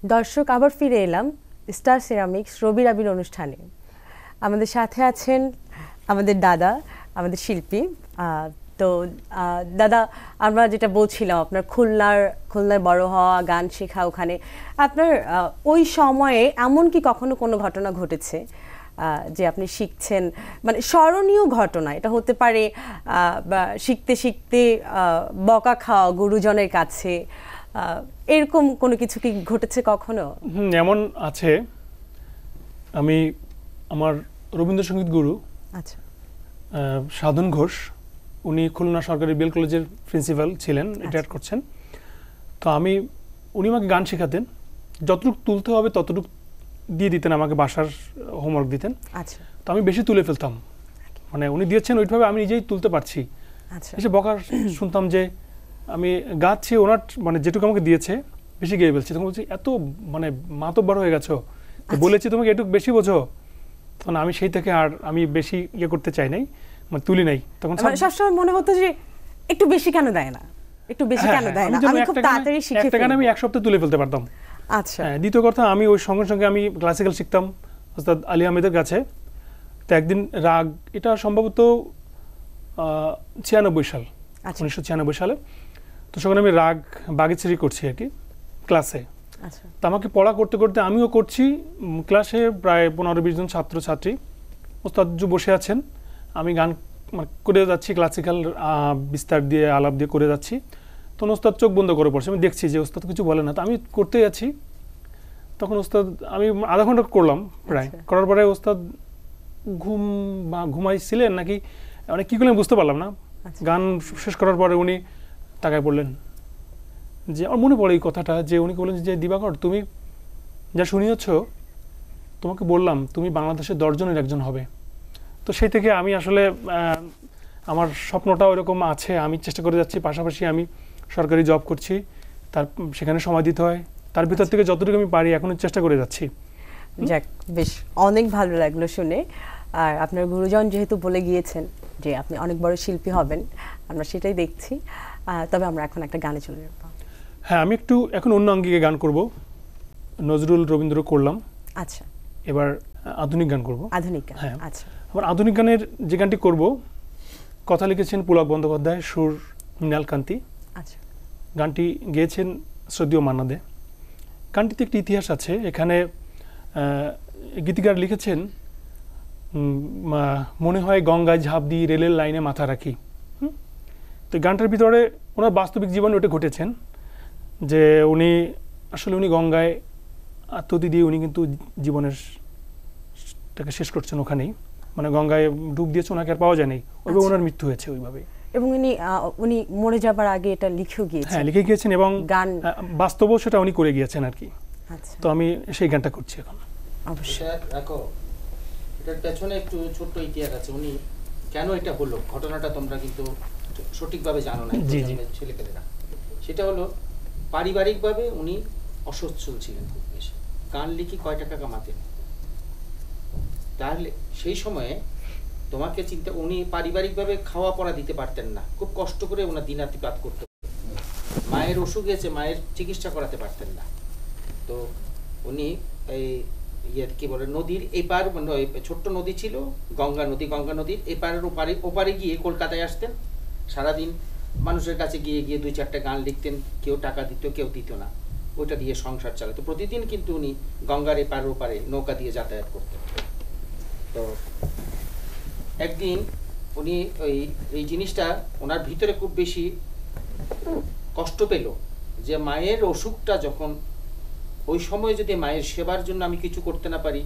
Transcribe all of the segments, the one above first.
দর্শক, আবার ফিরে এলাম স্টার সিরামিক্স রবি রাবির অনুষ্ঠানে। আমাদের সাথে আছেন আমাদের দাদা, আমাদের শিল্পী। তো দাদা, আমরা যেটা বলছিলাম আপনার খুলনায় বড় হওয়া, গান শেখা, ওখানে আপনার ওই সময়ে এমন কি কখনো কোনো ঘটনা ঘটেছে যে আপনি শিখছেন, মানে স্মরণীয় ঘটনা? এটা হতে পারে শিখতে শিখতে বকা খাওয়া গুরুজনের কাছে, এরকম কোনো কিছু কি ঘটেছে কখনো? এমন আছে। আমি আমার রবীন্দ্রসঙ্গীত গুরু আচ্ছা সাধন ঘোষ, উনি খুলনা সরকারি বেল কলেজের প্রিন্সিপাল ছিলেন, রিটায়ার করছেন। তো উনি আমাকে গান শেখাতেন, যতটুকু তুলতে হবে ততটুকু দিয়ে দিতেন, আমাকে বাসার হোমওয়ার্ক দিতেন। আচ্ছা, তো আমি বেশি তুলে ফেলতাম, মানে উনি দিয়েছেন ওইভাবে আমি নিজেই তুলতে পারছি। আচ্ছা, এসে বকার শুনতাম যে আমি গাচ্ছি, ওনার মানে যেটুকু আমাকে দিয়েছে বেশি গেয়ে ফেলছি। তখন বলছি এত মানে মাতব্বর হয়ে গেছো, তো বলেছি তোমাকে এটুকু বেশি বোঝো। তখন আমি সেই থেকে আর আমি বেশি ইয়ে করতে চাই নাই, মানে তুলি নাই। তখন সবসময় মনে হতো যে একটু বেশি কেন দেয় না, একটু বেশি কেন দেয় না, আমি খুব তাড়াতাড়ি শিখে একটা গান আমি এক সপ্তাহে তুলে ফেলতে পারতাম। আচ্ছা, দ্বিতীয় কথা, আমি ওই সঙ্গে সঙ্গে আমি ক্লাসিক্যাল শিখতাম ওস্তাদ আলী আহমেদের কাছে। তো একদিন রাগ, এটা সম্ভবত 96 সাল, 1996 সালে। তো সেখানে আমি রাগ বাগেশ্বরী করছি আর কি ক্লাসে। আচ্ছা, তো আমাকে পড়া করতে করতে আমিও করছি ক্লাসে, প্রায় 15-20 জন ছাত্রছাত্রী, ওস্তাদজু বসে আছেন, আমি গান করে যাচ্ছি, ক্লাসিক্যাল বিস্তার দিয়ে আলাপ দিয়ে করে যাচ্ছি। তখন ওস্তাদ চোখ বন্ধ করে পড়ছে, আমি দেখছি যে ওস্তাদ কিছু বলে না, তো আমি করতে যাচ্ছি। তখন ওস্তাদ, আমি আধা ঘন্টা করলাম প্রায়, করার পরে ওস্তাদ ঘুমাইছিলেন নাকি মানে কী করলেন বুঝতে পারলাম না। গান শেষ করার পরে উনি তাকায় পড়লেন, যে আমার মনে পড়ে এই কথাটা, যে উনি বললেন যে দিবাকর, তুমি যা শুনিয়েছ, তোমাকে বললাম তুমি বাংলাদেশের 10 জনের একজন হবে। তো সেই থেকে আমি আসলে আমার স্বপ্নটাও এরকম আছে, আমি চেষ্টা করে যাচ্ছি। পাশাপাশি আমি সরকারি জব করছি, সেখানে সময় দিতে হয়, তার ভিতর থেকে যতটুকু আমি পারি এখনো চেষ্টা করে যাচ্ছি। যাক, বেশ অনেক ভালো লাগলো শুনে। আর আপনার গুরুজন যেহেতু বলে গিয়েছেন যে আপনি অনেক বড় শিল্পী হবেন, আমরা সেটাই দেখছি। তবে আমরা এখন একটা গানে চলে যাব। হ্যাঁ, আমি একটু এখন অন্য অঙ্গিকে গান করব। নজরুল রবীন্দ্র করলাম, আচ্ছা, এবার আধুনিক গান করব। আধুনিক গান, হ্যাঁ। আচ্ছা, আবার আধুনিক গানের যে গানটি করব, কথা লিখেছেন পুলক বন্দ্যোপাধ্যায়, সুর মৃণাল কান্তি। আচ্ছা, গানটি গেয়েছেন শ্রদ্ধেয় মান্না দে। গানটিতে একটি ইতিহাস আছে। এখানে গীতিকার লিখেছেন, মনে হয় গঙ্গায় ঝাঁপ দিয়ে রেলের লাইনে মাথা রাখি। তো গানটার ভিতরে ওনার বাস্তবিক জীবনে ওটা ঘটেছেন, যে উনি গঙ্গায় আত্মহত্যা দিয়ে উনি কিন্তু জীবনের টাকে শেষ করছেন ওখানেই, মানে গঙ্গায় ডুব দিয়েছে, ওনাকে আর পাওয়া যায়নি, ওইভাবে ওনার মৃত্যু হয়েছে ওইভাবে। এবং উনি মরে যাবার আগে এটা লিখেও গিয়েছেন। হ্যাঁ, লিখে গিয়েছেন এবং গান বাস্তবও সেটা উনি করে গিয়েছেন আর কি। আচ্ছা, তো আমি সেই গানটা করছি এখন। অবশ্যই রাখো, এটার পেছনে একটু ছোট্ট ইতিহাস আছে। উনি কেন এটা হলো, ঘটনাটা তোমরা কিন্তু সঠিকভাবে জানো না ছেলেপেলেরা। সেটা হলো, পারিবারিকভাবে উনি অসচ্ছল ছিলেন খুব বেশি। গান লিখি কয় টাকা কামাতেন, তাহলে সেই সময়ে তোমাকে উনি পারিবারিকভাবে খাওয়া পড়া দিতে পারতেন না, খুব কষ্ট করে ওনার দিনাতিপাত করতে। মায়ের অসুখ হয়েছে, মায়ের চিকিৎসা করাতে পারতেন না। তো উনি এই কি বলে, নদীর এপার, ছোট্ট নদী ছিল গঙ্গা নদীর এপারের ওপারে গিয়ে কলকাতায় আসতেন। সারাদিন মানুষের কাছে গিয়ে 2-4টা গান লিখতেন, কেউ টাকা দিত, কেউ দিত না, ওইটা দিয়ে সংসার চালাতো। প্রতিদিন কিন্তু উনি গঙ্গার এপার ওপারে নৌকা দিয়ে যাতায়াত করতেন। তো একদিন উনি এই জিনিসটা ওনার ভিতরে খুব বেশি কষ্ট পেল, যে মায়ের অসুখটা যখন, ওই সময় যদি মায়ের সেবার জন্য আমি কিছু করতে না পারি,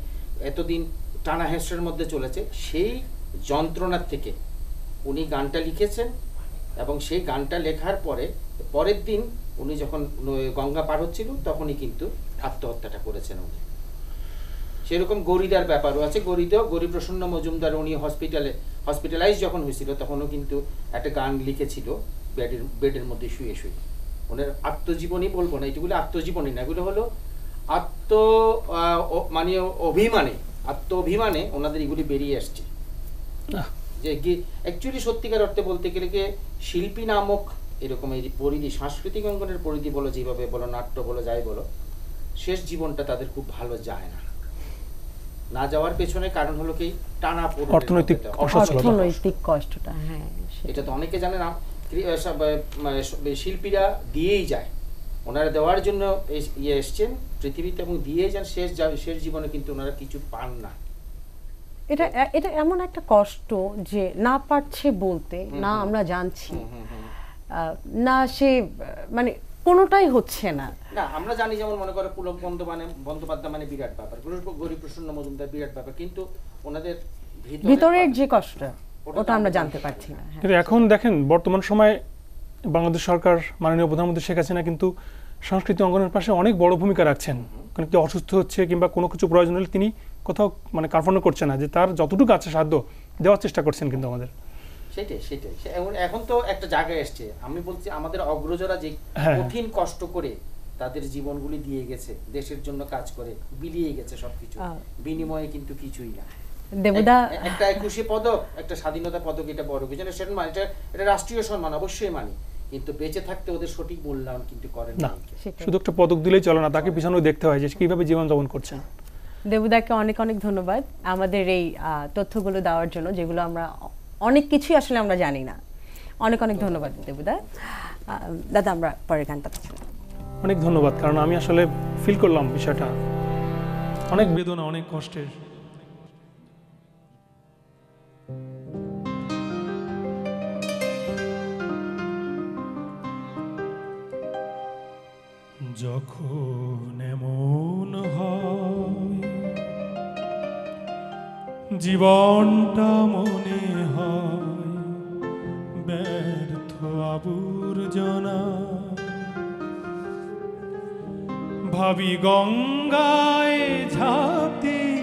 এতদিন টানা হেঁচড়ের মধ্যে চলেছে, সেই যন্ত্রণার থেকে উনি গানটা লিখেছেন। এবং সেই গানটা লেখার পরের দিন উনি যখন গঙ্গা পার হচ্ছিল, তখনই কিন্তু আত্মহত্যাটা করেছেন উনি। সেরকম গরিদার ব্যাপারও আছে। গরিপ্রসন্ন মজুমদার, উনি হসপিটালাইজ যখন হয়েছিল, তখনও কিন্তু একটা গান লিখেছিল বেডের মধ্যে শুয়ে শুয়ে। ওনার আত্মজীবনী বলবো না, এগুলো আত্মজীবনী না, এগুলো হলো মানে আত্ম-অভিমানে ওনাদের এগুলি বেরিয়ে আসছে। যে অ্যাকচুয়ালি সত্যিকার অর্থে বলতে গেলে শিল্পী নামক এরকম এই পরিধি, সাংস্কৃতিক অঙ্গনের পরিধি বলো, যেভাবে বলো, নাট্য বলো, যাই বলো, শেষ জীবনটা তাদের খুব ভালো যায় না। না যাওয়ার পেছনে কারণ হলো কি টানা অর্থনৈতিক অর্থনৈতিক কষ্টটা। হ্যাঁ, এটা তো অনেকে জানে না। শিল্পীরা দিয়েই যায়, ওনারা দেওয়ার জন্য এসছেন পৃথিবীতে এবং দিয়েই যান, শেষ জীবনে কিন্তু ওনারা কিছু পান না। এটা এটা এমন একটা কষ্ট যে না পারছে বলতে, না আমরা জানছি, না সে মানে কোনোটাই হচ্ছে না। না আমরা জানি, যেমন মনে করো পুলক বন্দ্যোপাধ্যায় মানে বিরাট ব্যাপার, গরিপ্রসন্ন মজুমদার বিরাট ব্যাপার, কিন্তু ওনাদের ভিতরের যে কষ্টটা ওটা আমরা জানতে পারছি না। কিন্তু এখন দেখেন বর্তমান সময়ে বাংলাদেশ সরকার, মাননীয় প্রধানমন্ত্রী শেখ হাসিনা কিন্তু সংস্কৃতি অঙ্গনের পাশে অনেক বড় ভূমিকা রাখছেন। কারণ কি অসুস্থ হচ্ছে কিংবা কোনো কিছু প্রয়োজন হলে তিনি কোথাও মানে কার্পণ্য করছে না, যে তার যতটুকু আছে সাধ্য দেওয়ার চেষ্টা করছেন কিন্তু আমাদের। সেটাই এখন তো একটা জায়গায় এসছে। আমি বলছি আমাদের অগ্রজরা যে কঠিন কষ্ট করে তাদের জীবনগুলি দিয়ে গেছে, দেশের জন্য কাজ করে বিলিয়ে গেছে সবকিছু, বিনিময়ে কিন্তু কিছুই না। দেবদা একটা 21 পদক, একটা স্বাধীনতা পদক, এটা বড় কিছু না, এটা রাষ্ট্রীয় সম্মান অবশ্যই মানি, কিন্তু বেঁচে থাকতে ওদের সঠিক মূল্যায়ন কিন্তু করেন না। শুধু একটা পদক দিলেই চলে না, তাকে পিছনেও দেখতে হয় যে কিভাবে জীবন যাপন করছেন। দেবদাকে অনেক অনেক ধন্যবাদ আমাদের এই তথ্যগুলো দেওয়ার জন্য, যেগুলো আমরা অনেক কিছুই আসলে আমরা জানি না। অনেক অনেক ধন্যবাদ দেবদা। দাদা, আমরা পরের গানটা অনেক ধন্যবাদ, কারণ আমি আসলে ফিল করলাম বিষয়টা অনেক বেদনা, অনেক কষ্টের। যখন এমন হয় জীবনটা মনে হয় ব্যর্থ আবর্জনা, ভাবি গঙ্গায় ঝাঁপ দিয়ে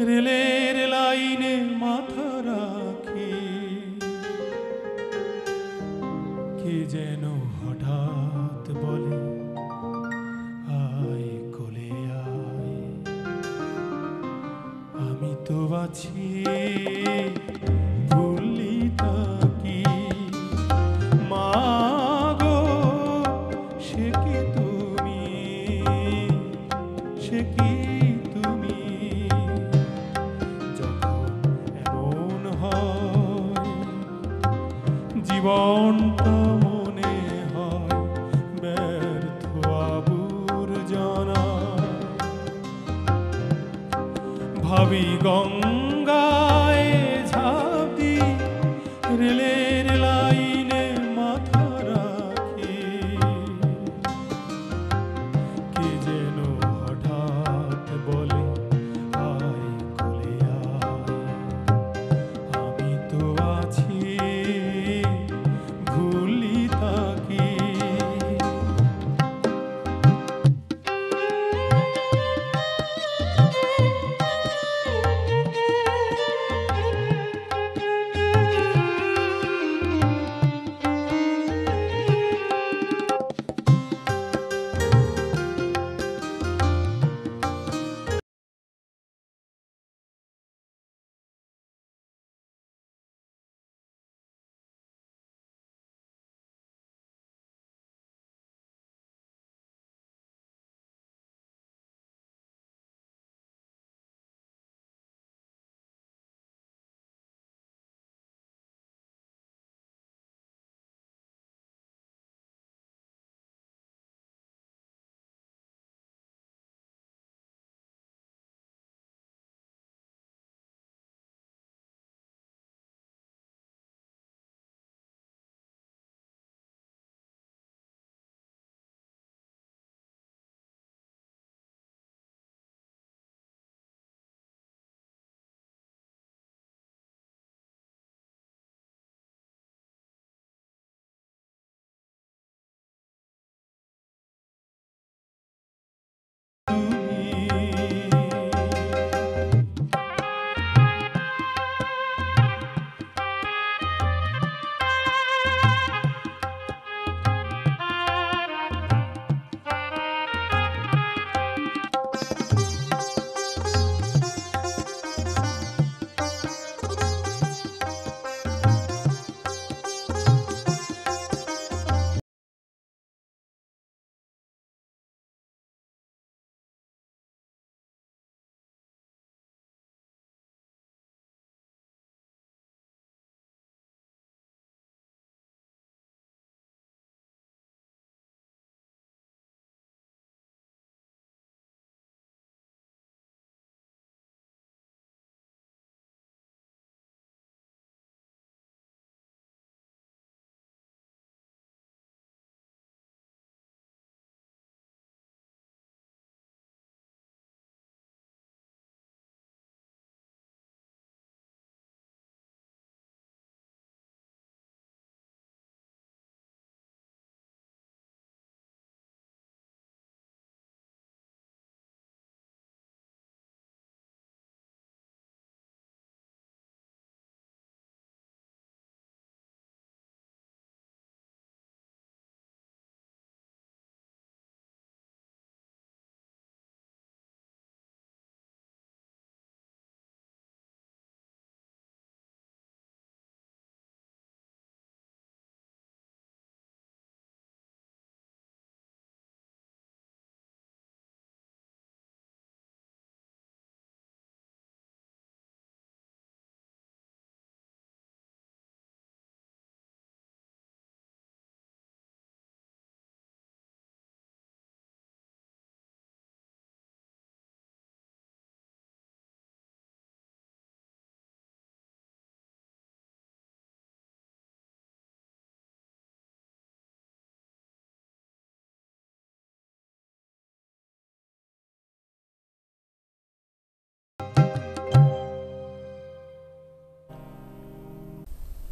রেলের লাইনে মাথা রাখি, কে যেন হঠাৎ বলে আয় কোলে আয়, আমি তো আছি ভুলি তাকি, মা গো সে কি তুমি, সে কি তুমি, যখন এমন হয় জীবনটা মনে হয় ব্যর্থ আবর্জনা, ভাবি গঙ্গায় ঝাঁপ দি রেলের লাইনে মাথা রাখি, কে যেন হঠাৎ বলে আয় কোলে আয়, আমি তো আছি ভুলি তাকি।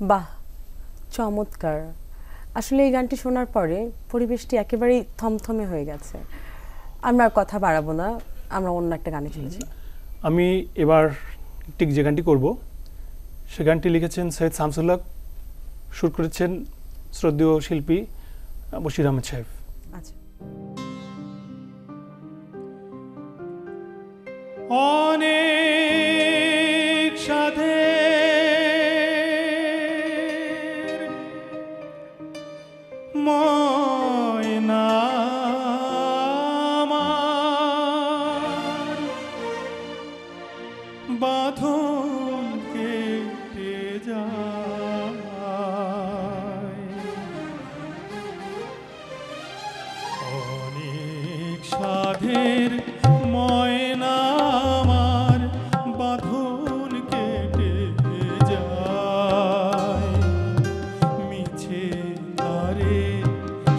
বাহ, চমৎকার। আসলে এই গানটি শোনার পরে পরিবেশটি একেবারেই থমথমে হয়ে গেছে। আমরা আর কথা বাড়াবো না, আমরা অন্য একটা গানে চলেছি। আমি এবার ঠিক যে গানটি করব সে গানটি লিখেছেন সৈয়দ শামসুল হক, সুর করেছেন শ্রদ্ধেয় শিল্পী বশির আহমেদ সাহেব। আচ্ছা। অনেক সাধের ময়না আমার বাঁধন কেটে যায়, অনেক সাধের ময়না আমার বাঁধন কেটে যায়, মিছে তারে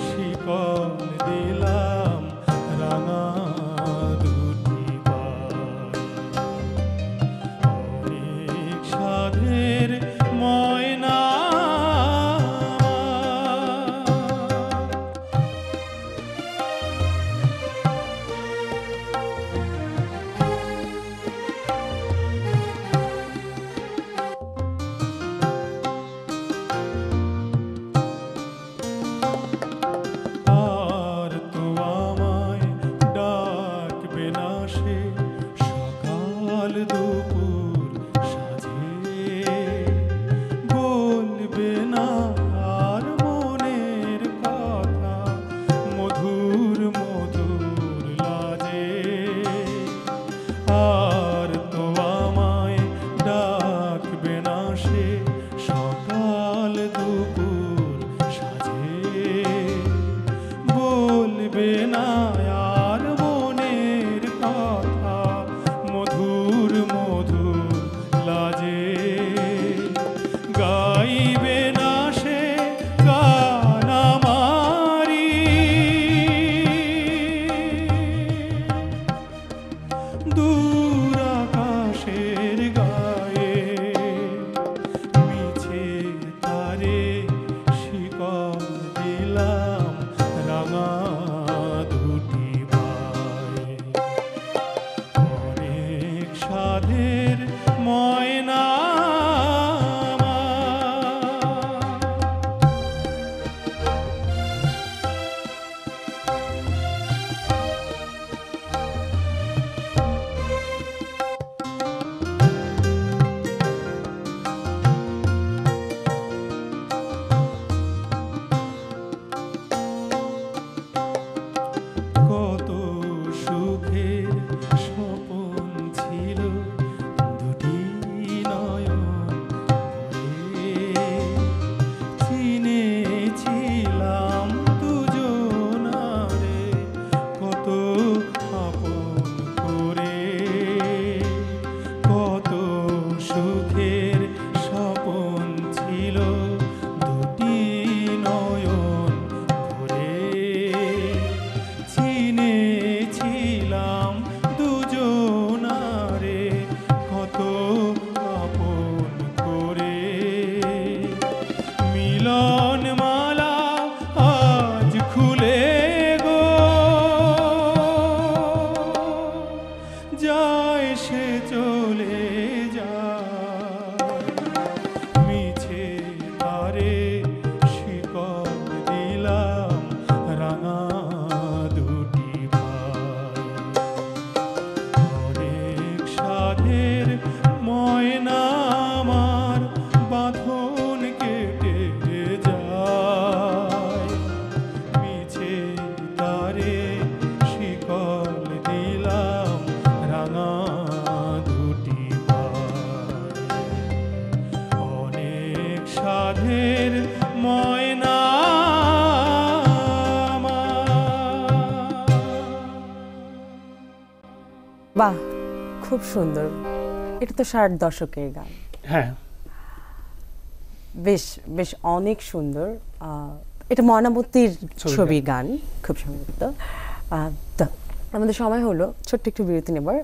শিকল দিলাম রাঙা দুটি পায়, অনেক সাধের ময়না আর তো আমায় ডাকবে না সে সকাল দুপুর সাজে, বলবে না আর মনের কথা মধুর মধুর লাজে, আর তো আমায় ডাকবে না সে সকাল দুপুর সাজে, বলবে না আর মনের কথা মধুর মধুর লাজে, গাইবে না সে গান আমারি দূর আকাশের গায়ে, মিছে তারে শিকল দিলাম রাঙা দুটি পায়ে, অনেক সাধের ময়না কত সুখের স্বপন ছিল দুটি নয়ন ভরে, চিনেছিলাম দুজনারে কত আপন করে, কত সুখের স্বপন ছিল দুটি নয়ন ভরে, চিনেছিলাম দুজনারে কত আপন করে, মিলন মালা আজ খুলে গো যায় সে চলে যায়, মিছে তারে শিকল দিলাম রাঙা দুটি পায়ে, অনেক সাধের ময়না আমার বাঁধন কেটে যায়, মিছে তারে শিকল দিলাম রাঙা দুটি পায়ে, অনেক সাধের ময়না বাহ, খুব সুন্দর। এটা তো 60 দশকের গান। হ্যাঁ, বেশ বেশ অনেক সুন্দর। এটা ময়নামতির ছবির ছবির গান, খুব সম্ভবত। তো আমাদের সময় হলো ছোট্ট একটু বিরতি নেবার।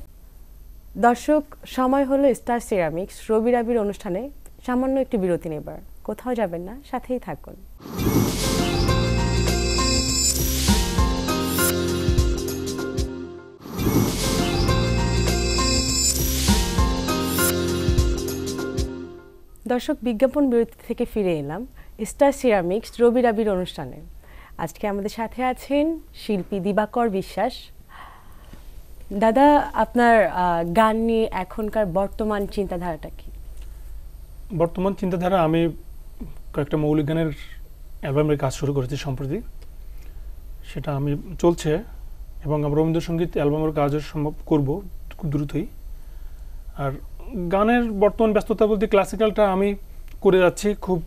দর্শক, সময় হলো স্টার সিরামিক্স রবি রাবির অনুষ্ঠানে সামান্য একটু বিরতি নেবার। কোথাও যাবেন না, সাথেই থাকুন। দর্শক, বিজ্ঞাপন বিরতি থেকে ফিরে এলাম স্টার সিরামিক্স রবি রাবির অনুষ্ঠানে। আজকে আমাদের সাথে আছেন শিল্পী দিবাকর বিশ্বাস। দাদা, আপনার গান নিয়ে এখনকার বর্তমান চিন্তাধারাটা কি? বর্তমান চিন্তাধারা, আমি কয়েকটা মৌলিক গানের অ্যালবামের কাজ শুরু করেছি সম্প্রতি, সেটা আমি চলছে, এবং আমরা রবীন্দ্রসঙ্গীত অ্যালবামের কাজও সম্ভব করব খুব দ্রুতই। আর গানের বর্তমান ব্যস্ততা বলতে ক্লাসিক্যালটা আমি করে যাচ্ছি খুব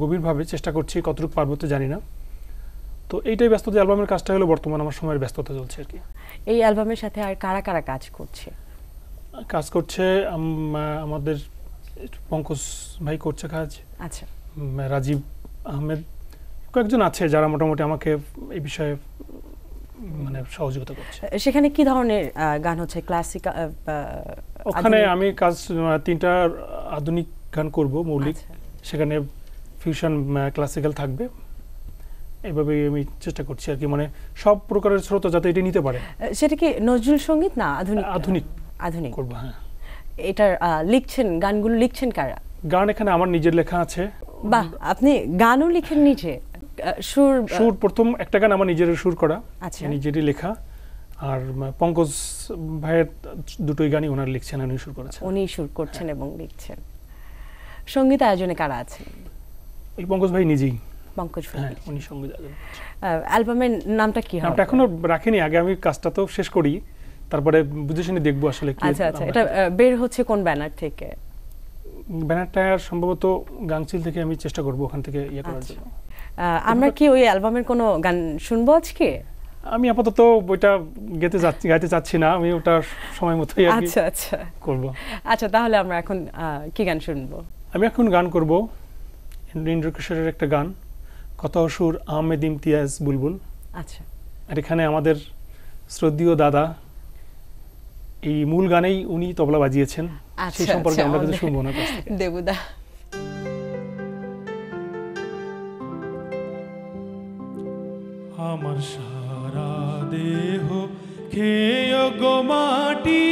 গভীরভাবে, চেষ্টা করছি, কতটুকু পারবো তো জানি না। তো এইটাই ব্যস্ততা, অ্যালবামের কাজটা হলো বর্তমান আমার সময়ের ব্যস্ততা চলছে আর কি। এই অ্যালবামের সাথে আর কারা কারা কাজ করছে? আমাদের পঙ্কজ ভাই করছে কাজ, আচ্ছা, রাজীব আহমেদ, কয়েকজন আছে যারা মোটামুটি আমাকে এই বিষয়ে মানে সহযোগিতা করছে। সেখানে কি ধরনের গান হচ্ছে? ক্লাসিক্যাল? ওখানে আমি কাজ 3টা আধুনিক গান করব মৌলিক, সেখানে ফিউশন ক্লাসিক্যাল থাকবে, এইভাবে আমি চেষ্টা করছি আর কি, মানে সব প্রকারের শ্রোতা যাতে এটা নিতে পারে। সেটা কি নজরুল সঙ্গীত না আধুনিক? আধুনিক আধুনিক করব, হ্যাঁ। এটার লিখছেন, গানগুলো লিখছেন কারা? গান এখানে আমার নিজের লেখা আছে। বাহ, আপনি গানও লিখেন নিজে? সুর প্রথম একটা গান আমার নিজের সুর করা, আচ্ছা, নিজেরই লেখা। আর পঙ্কজ ভাইয়ের দুটোই গানই ওনার লিখছেন, উনি সুর করেছেন। উনি সুর করছেন এবং লিখছেন। সঙ্গীত আয়োজনে কারা আছেন? এই পঙ্কজ ভাই নিজেই। পঙ্কজ ভাই, হ্যাঁ, উনি সঙ্গীত আয়োজন। অ্যালবামের নামটা কি হবে? নামটা এখনো রাখিনি, আগে আমি কাজটা তো শেষ করি, তারপরে বুঝে শুনে দেখবো আসলে কি। আচ্ছা আচ্ছা, এটা বের হচ্ছে কোন ব্যানার থেকে? ব্যানারটা সম্ভবত গাংচিল থেকে, আমি চেষ্টা করব ওখান থেকে ইয়ে করার জন্য। আমরা কি ওই অ্যালবামের কোনো গান শুনবো আজকে? আমি আপাতত ওইটা গাইতে চাচ্ছি না, আমি ওটা সময় মতোই আচ্ছা আচ্ছা করব। আচ্ছা, তাহলে আমরা এখন কি গান শুনবো? আমি এখন গান করব ইন্দ্রকিশোরের একটা গান, কথা ও সুর আহমেদ ইমতিয়াজ বুলবুল। আচ্ছা, আর এখানে আমাদের শ্রদ্ধেয় দাদা, এই মূল গানেই উনি তবলা বাজিয়েছেন, সেই সম্পর্কে আমরা কিছু শুনবো না কাছ থেকে। দেবুদা। আমার সারা দেহ খেয় গো মাটি,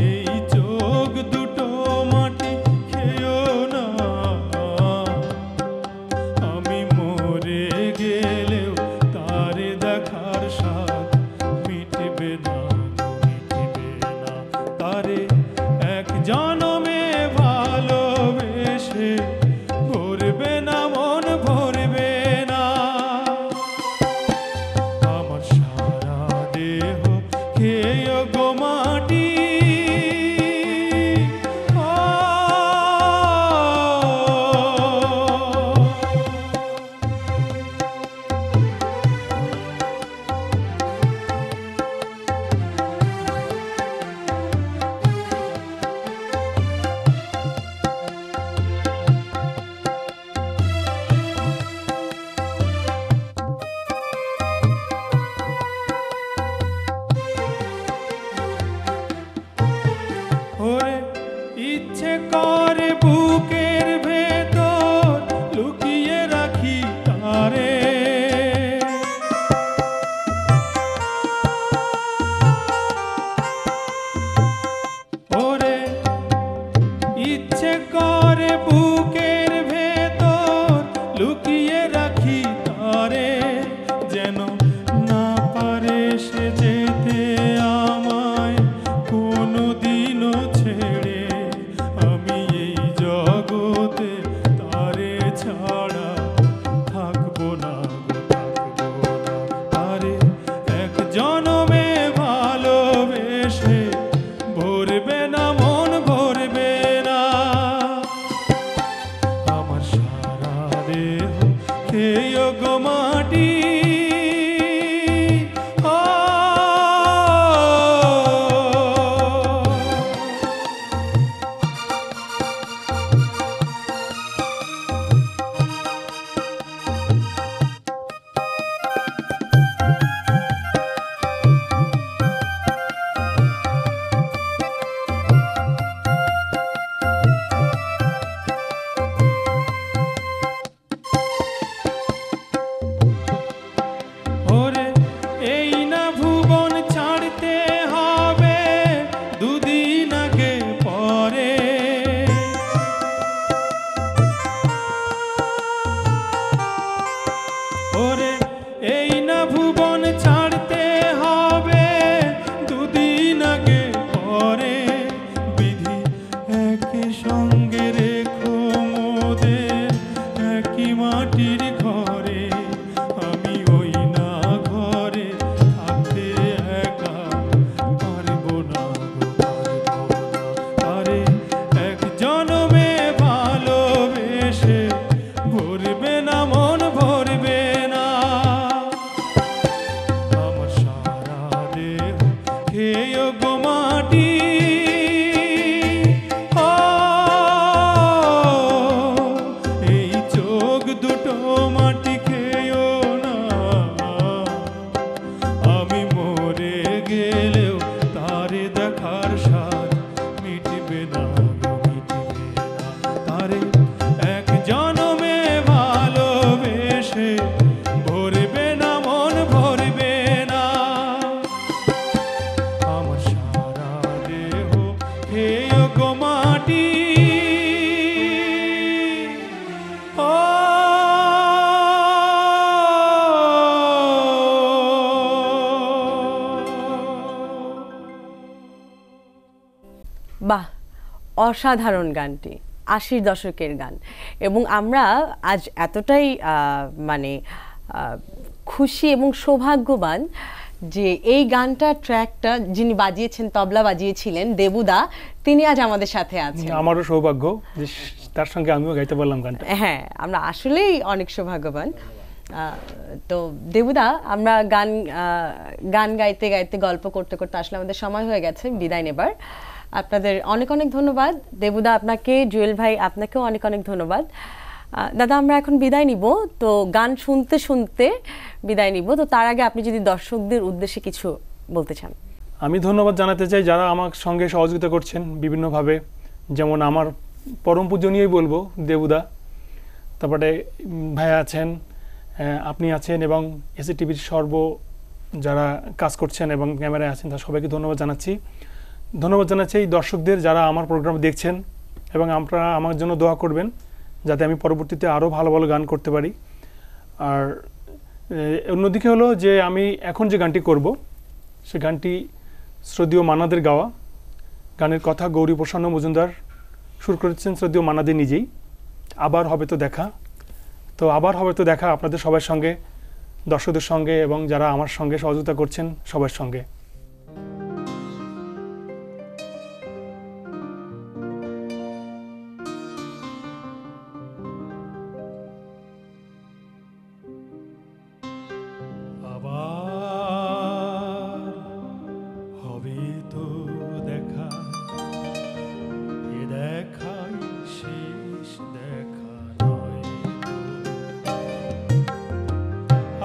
এই চোখ দুটো মাটি খেয় না, আমি মরে গেলেও তারে দেখার স্বাদ মিটবে না, মিটবে না। তারে এক জনমে ভালোবেসে ভরবে না, মন ভরবে না। আমার সারা দেহ খেয় গো মাটি, ওরে ইচ্ছে করে বুকের ভেতর লুকিয়ে রাখি তারে, ওরে ইচ্ছে করে বুকের ভেতর লুকিয়ে রাখি তারে, যেন না পারে সে যেতে আমায় কোনোদিনও ছেড়ে। আমি এই জগতে তারে ছাড়া থাকবো না, থাকবো না। তারে এক জনমে ভালোবেসে ভরবে না, মন ভরবে না। হে গো মাটি ও বাহ, অসাধারণ গানটি, ৮০ দশকের গান। এবং আমরা আজ এতটাই মানে খুশি এবং সৌভাগ্যবান যে এই গানটা ট্র্যাকটা যিনি বাজিয়েছেন, তবলা বাজিয়েছিলেন দেবুদা, তিনি আজ আমাদের সাথে আছেন। আমারও সৌভাগ্য যে তার সঙ্গে আমিও গাইতে পারলাম গানটা। হ্যাঁ, আমরা আসলেই অনেক সৌভাগ্যবান। তো দেবুদা, আমরা গান গাইতে গাইতে গল্প করতে করতে আসলে আমাদের সময় হয়ে গেছে বিদায় নেবার। আপনাদের অনেক অনেক ধন্যবাদ। দেবুদা আপনাকে, জুয়েল ভাই আপনাকেও অনেক অনেক ধন্যবাদ। দাদা, আমরা এখন বিদায় নিব, তো গান শুনতে শুনতে বিদায় নিব। তো তার আগে আপনি যদি দর্শকদের উদ্দেশ্যে কিছু বলতে চান। আমি ধন্যবাদ জানাতে চাই যারা আমার সঙ্গে সহযোগিতা করছেন বিভিন্নভাবে, যেমন আমার পরম পূজনীয়ই বলবো দেবুদা, তারপরে ভাইয়া আছেন, আপনি আছেন, এবং এসি টিভির যারা কাজ করছেন এবং ক্যামেরায় আছেন, তার সবাইকে ধন্যবাদ জানাচ্ছি। ধন্যবাদ জানাচ্ছি এই দর্শকদের যারা আমার প্রোগ্রাম দেখছেন, এবং আপনারা আমার জন্য দোয়া করবেন যাতে আমি পরবর্তীতে আরও ভালো ভালো গান করতে পারি। আর অন্যদিকে হলো যে আমি এখন যে গানটি করব, সে গানটি শ্রদ্ধেয় মান্নাদের গাওয়া। গানের কথা গৌরী প্রসন্ন মজুমদার, সুর করেছেন শ্রদ্ধেয় মান্নাদের নিজেই। আবার হবে তো দেখা। তো আবার হবে তো দেখা আপনাদের সবার সঙ্গে, দর্শকদের সঙ্গে, এবং যারা আমার সঙ্গে সহযোগিতা করছেন সবার সঙ্গে।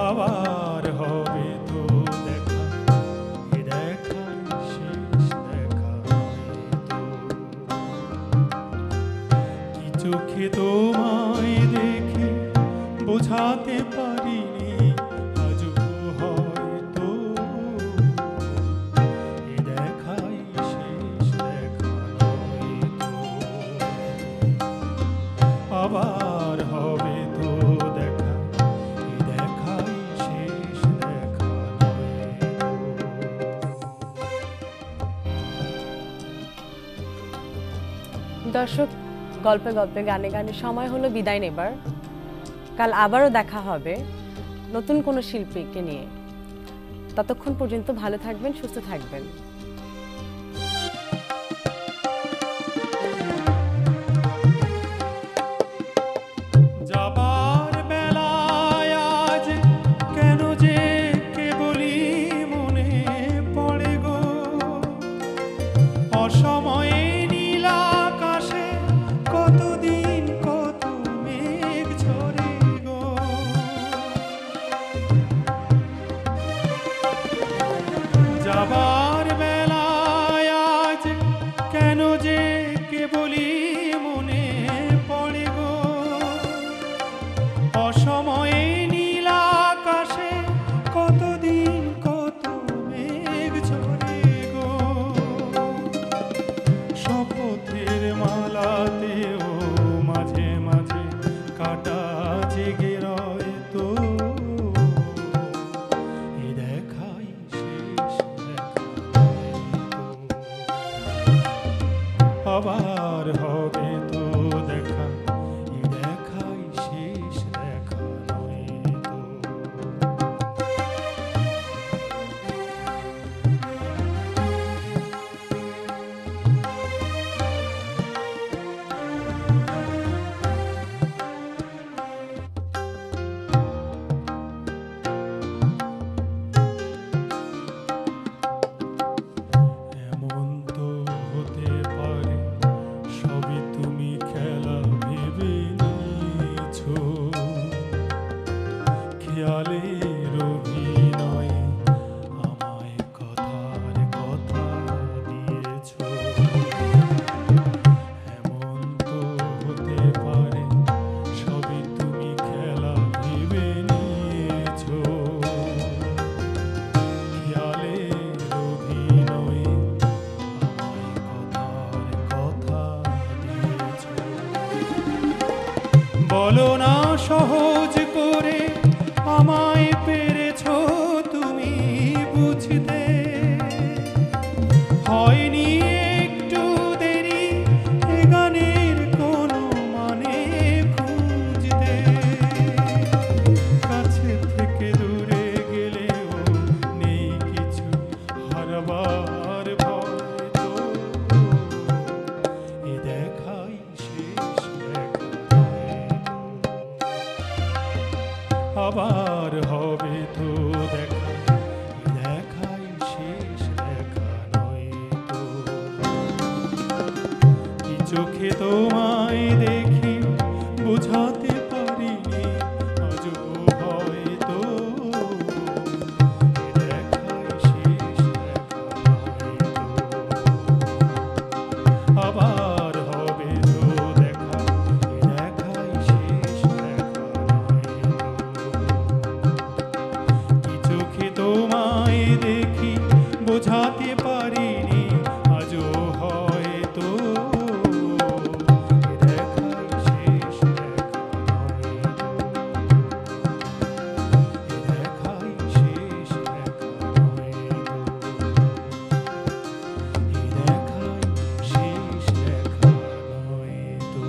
আবার হবে তো দেখা, এ দেখাই শেষ দেখা নয় তো। কি চোখে তোমায় দেখে বোঝাতে পারিনি আজও হয়তো, এ দেখাই শেষ দেখা নয় তো। আবার হবে তো দেখা, এ দেখাই শেষ দেখা নয় তো। দর্শক, গল্পে গল্পে গানে গানে সময় হলো বিদায় নেবার। কাল আবারও দেখা হবে নতুন কোনো শিল্পীকে নিয়ে। ততক্ষণ পর্যন্ত ভালো থাকবেন, সুস্থ থাকবেন। যাবার বেলায় আজ কেন যে কেবলই মনে পড়ে গো, অসময়ে নীল আকাশে কতদিন কত মেঘ ঝরে গো। যাবার বেলায় আজ কেন যে কেবলই মনে পড়ে গো, অসময়ে নীল আকাশে কতদিন কত মেঘ ঝরে গো। শপথের মালাতেও মাঝে মাঝে কাটা জেগে রয় তো, এ দেখাই শেষ দেখা নয় তো। আবার হবে তো দেখা, এ দেখাই শেষ দেখা নয় তো। এমন তো হতে পারে সবই তুমি ছলনা সহজ করে আমায় পেরেছো তুমি বুঝতে, হয়নি একটু দেরি এ গানের কোনো মানে খুঁজতে। কাছে থেকে দূরে গেলেও নেই কিছু হারাবার ভয় তো, এ দেখাই শেষ দেখা হয়তো। আবার হবে তো দেখা, এ দেখাই শেষ দেখা নয়তো। কি চোখে তোমায় দেখি বোঝাতে